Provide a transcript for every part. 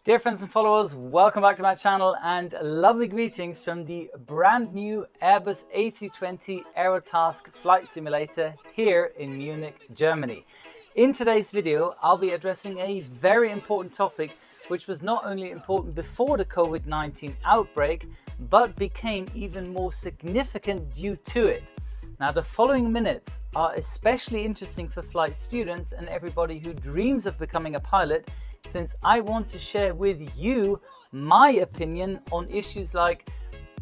Dear friends and followers, welcome back to my channel and lovely greetings from the brand new Airbus A320 Aerotask flight simulator here in Munich, Germany. In today's video, I'll be addressing a very important topic which was not only important before the COVID-19 outbreak, but became even more significant due to it. Now, the following minutes are especially interesting for flight students and everybody who dreams of becoming a pilot, since I want to share with you my opinion on issues like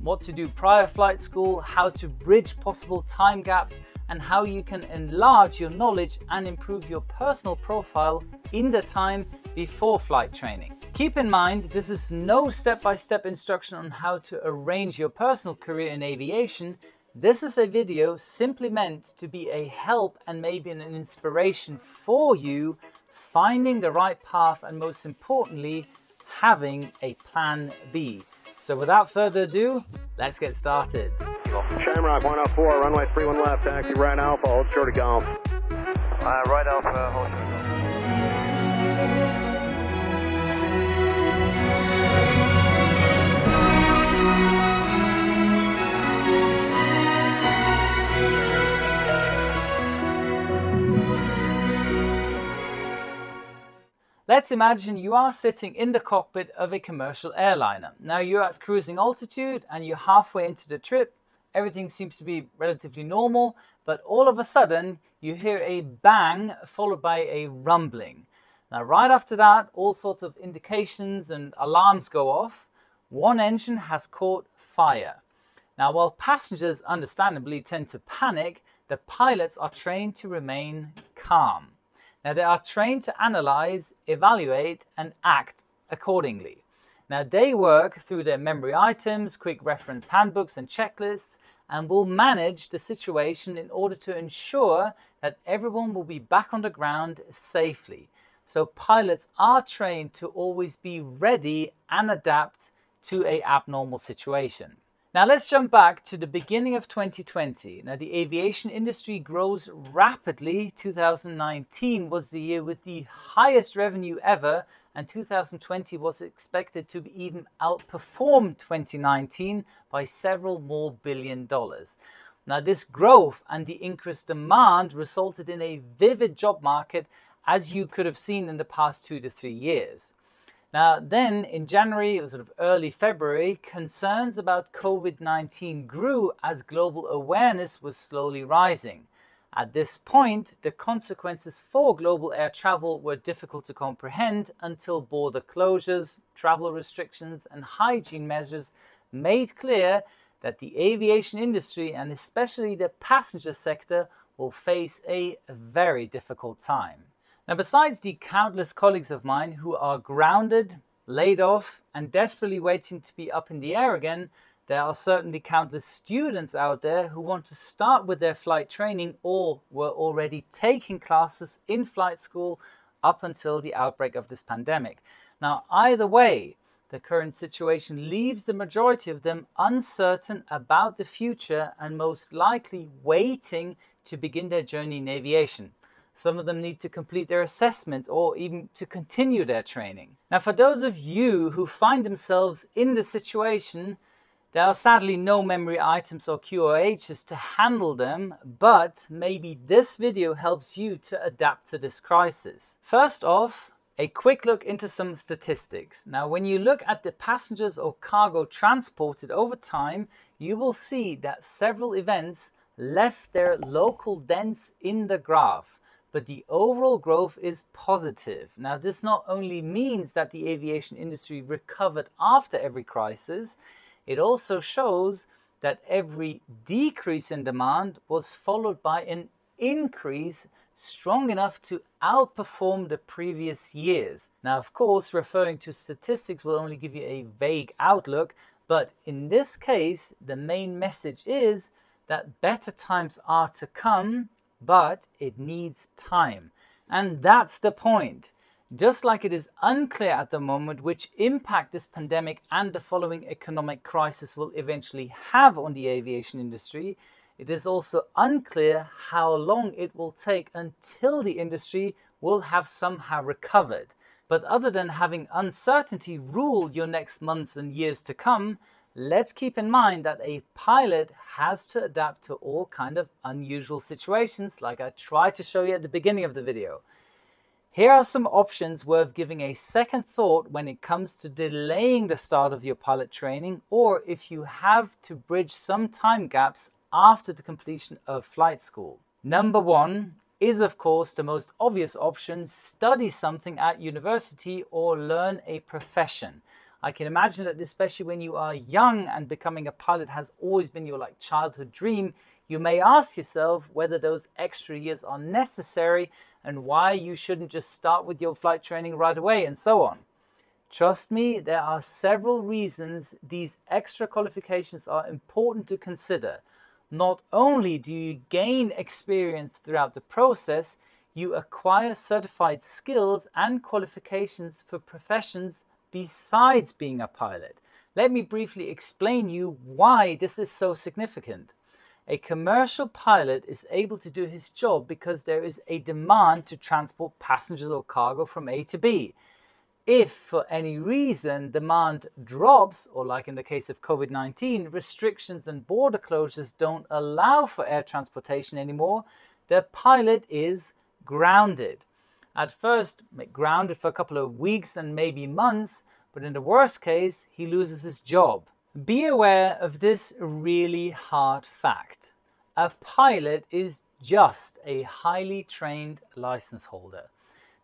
what to do prior flight school, how to bridge possible time gaps, and how you can enlarge your knowledge and improve your personal profile in the time before flight training. Keep in mind, this is no step-by-step instruction on how to arrange your personal career in aviation. This is a video simply meant to be a help and maybe an inspiration for you finding the right path, and most importantly, having a plan B. So without further ado, let's get started. Shamrock 104, runway 31 left, taxi right alpha, hold short of golf. Right alpha, hold short of golf. Let's imagine you are sitting in the cockpit of a commercial airliner. Now you're at cruising altitude and you're halfway into the trip. Everything seems to be relatively normal, but all of a sudden you hear a bang followed by a rumbling. Now right after that, all sorts of indications and alarms go off. One engine has caught fire. Now while passengers understandably tend to panic, the pilots are trained to remain calm. Now they are trained to analyze, evaluate, and act accordingly. Now they work through their memory items, quick reference handbooks, and checklists, and will manage the situation in order to ensure that everyone will be back on the ground safely. So pilots are trained to always be ready and adapt to an abnormal situation. Now let's jump back to the beginning of 2020. Now the aviation industry grows rapidly. 2019 was the year with the highest revenue ever, and 2020 was expected to even outperform 2019 by several more $1 billion. Now this growth and the increased demand resulted in a vivid job market, as you could have seen in the past 2 to 3 years. Now then, in January, it was sort of early February, concerns about COVID-19 grew as global awareness was slowly rising. At this point, the consequences for global air travel were difficult to comprehend until border closures, travel restrictions, and hygiene measures made clear that the aviation industry, and especially the passenger sector, will face a very difficult time. Now, besides the countless colleagues of mine who are grounded, laid off, and desperately waiting to be up in the air again, there are certainly countless students out there who want to start with their flight training or were already taking classes in flight school up until the outbreak of this pandemic. Now, either way, the current situation leaves the majority of them uncertain about the future and most likely waiting to begin their journey in aviation. Some of them need to complete their assessments or even to continue their training. Now, for those of you who find themselves in this situation, there are sadly no memory items or QOHs to handle them, but maybe this video helps you to adapt to this crisis. First off, a quick look into some statistics. Now, when you look at the passengers or cargo transported over time, you will see that several events left their local dents in the graph. But the overall growth is positive. Now, this not only means that the aviation industry recovered after every crisis, it also shows that every decrease in demand was followed by an increase strong enough to outperform the previous years. Now, of course, referring to statistics will only give you a vague outlook, but in this case, the main message is that better times are to come, but it needs time. And that's the point. Just like it is unclear at the moment which impact this pandemic and the following economic crisis will eventually have on the aviation industry, it is also unclear how long it will take until the industry will have somehow recovered. But other than having uncertainty rule your next months and years to come, let's keep in mind that a pilot has to adapt to all kind of unusual situations like I tried to show you at the beginning of the video. Here are some options worth giving a second thought when it comes to delaying the start of your pilot training, or if you have to bridge some time gaps after the completion of flight school. Number one is, of course, the most obvious option: study something at university or learn a profession. I can imagine that especially when you are young and becoming a pilot has always been your childhood dream, you may ask yourself whether those extra years are necessary and why you shouldn't just start with your flight training right away and so on. Trust me, there are several reasons these extra qualifications are important to consider. Not only do you gain experience throughout the process, you acquire certified skills and qualifications for professions besides being a pilot. Let me briefly explain you why this is so significant. A commercial pilot is able to do his job because there is a demand to transport passengers or cargo from A to B. If for any reason demand drops, or like in the case of COVID-19, restrictions and border closures don't allow for air transportation anymore, the pilot is grounded. At first, grounded for a couple of weeks and maybe months, but in the worst case, he loses his job. Be aware of this really hard fact. A pilot is just a highly trained license holder.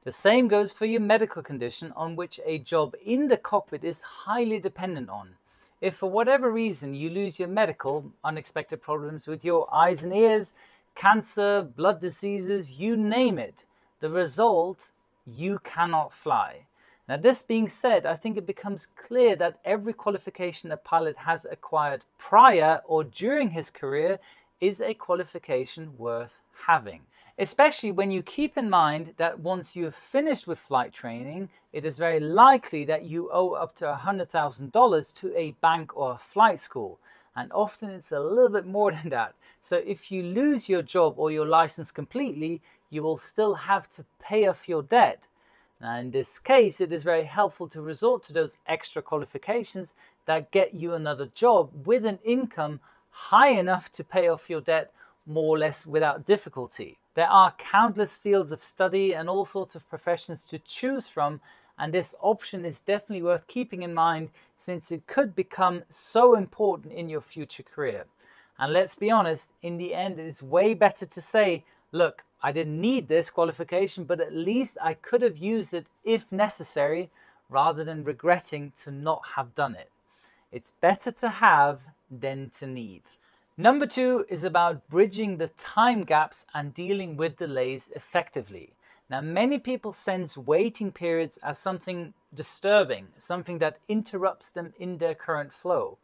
The same goes for your medical condition, on which a job in the cockpit is highly dependent on. If for whatever reason you lose your medical, unexpected problems with your eyes and ears, cancer, blood diseases, you name it, the result, you cannot fly. Now, this being said, I think it becomes clear that every qualification a pilot has acquired prior or during his career is a qualification worth having. Especially when you keep in mind that once you've finished with flight training, it is very likely that you owe up to $100,000 to a bank or a flight school. And often it's a little bit more than that. So if you lose your job or your license completely, you will still have to pay off your debt. Now, in this case, it is very helpful to resort to those extra qualifications that get you another job with an income high enough to pay off your debt more or less without difficulty. There are countless fields of study and all sorts of professions to choose from, and this option is definitely worth keeping in mind since it could become so important in your future career. And let's be honest, in the end, it is way better to say, look, I didn't need this qualification, but at least I could have used it if necessary, rather than regretting to not have done it. It's better to have than to need. Number two is about bridging the time gaps and dealing with delays effectively. Now, many people sense waiting periods as something disturbing, something that interrupts them in their current flow.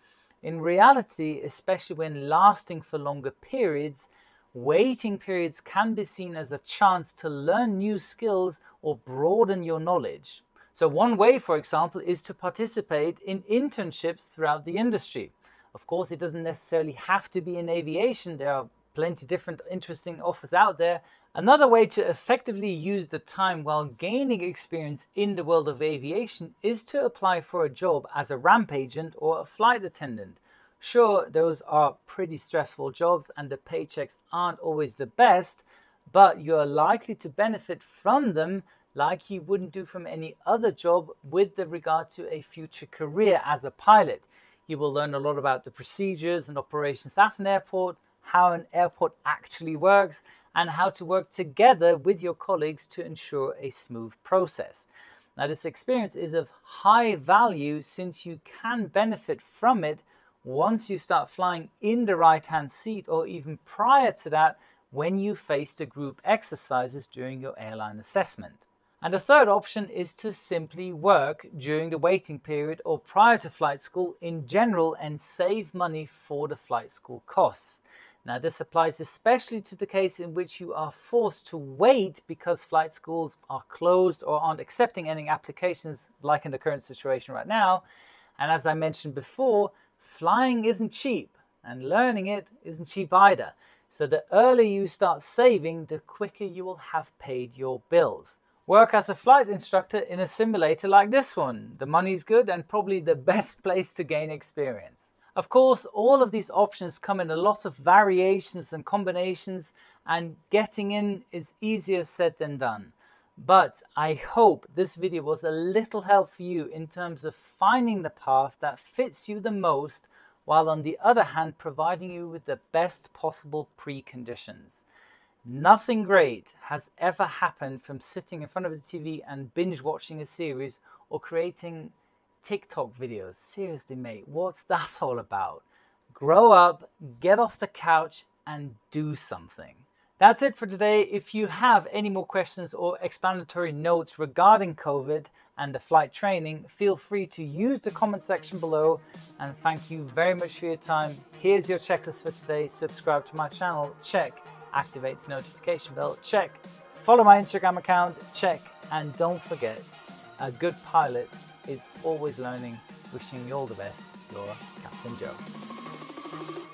In reality, especially when lasting for longer periods, waiting periods can be seen as a chance to learn new skills or broaden your knowledge. So one way, for example, is to participate in internships throughout the industry. Of course, it doesn't necessarily have to be in aviation. There are plenty different interesting offers out there. Another way to effectively use the time while gaining experience in the world of aviation is to apply for a job as a ramp agent or a flight attendant. Sure, those are pretty stressful jobs and the paychecks aren't always the best, but you are likely to benefit from them like you wouldn't do from any other job with regard to a future career as a pilot. You will learn a lot about the procedures and operations at an airport, how an airport actually works, and how to work together with your colleagues to ensure a smooth process. Now, this experience is of high value since you can benefit from it once you start flying in the right-hand seat, or even prior to that when you face the group exercises during your airline assessment. And the third option is to simply work during the waiting period or prior to flight school in general and save money for the flight school costs. Now, this applies especially to the case in which you are forced to wait because flight schools are closed or aren't accepting any applications, like in the current situation right now. And as I mentioned before, flying isn't cheap and learning it isn't cheap either. So the earlier you start saving, the quicker you will have paid your bills. Work as a flight instructor in a simulator like this one. The money's good and probably the best place to gain experience. Of course, all of these options come in a lot of variations and combinations, and getting in is easier said than done. But I hope this video was a little help for you in terms of finding the path that fits you the most, while on the other hand providing you with the best possible preconditions. Nothing great has ever happened from sitting in front of the TV and binge watching a series or creating TikTok videos. Seriously, mate, what's that all about? Grow up, get off the couch and do something. That's it for today. If you have any more questions or explanatory notes regarding COVID and the flight training, feel free to use the comment section below. And thank you very much for your time. Here's your checklist for today. Subscribe to my channel, check. Activate the notification bell, check. Follow my Instagram account, check. And don't forget, a good pilot is always learning. Wishing you all the best, your Captain Joe.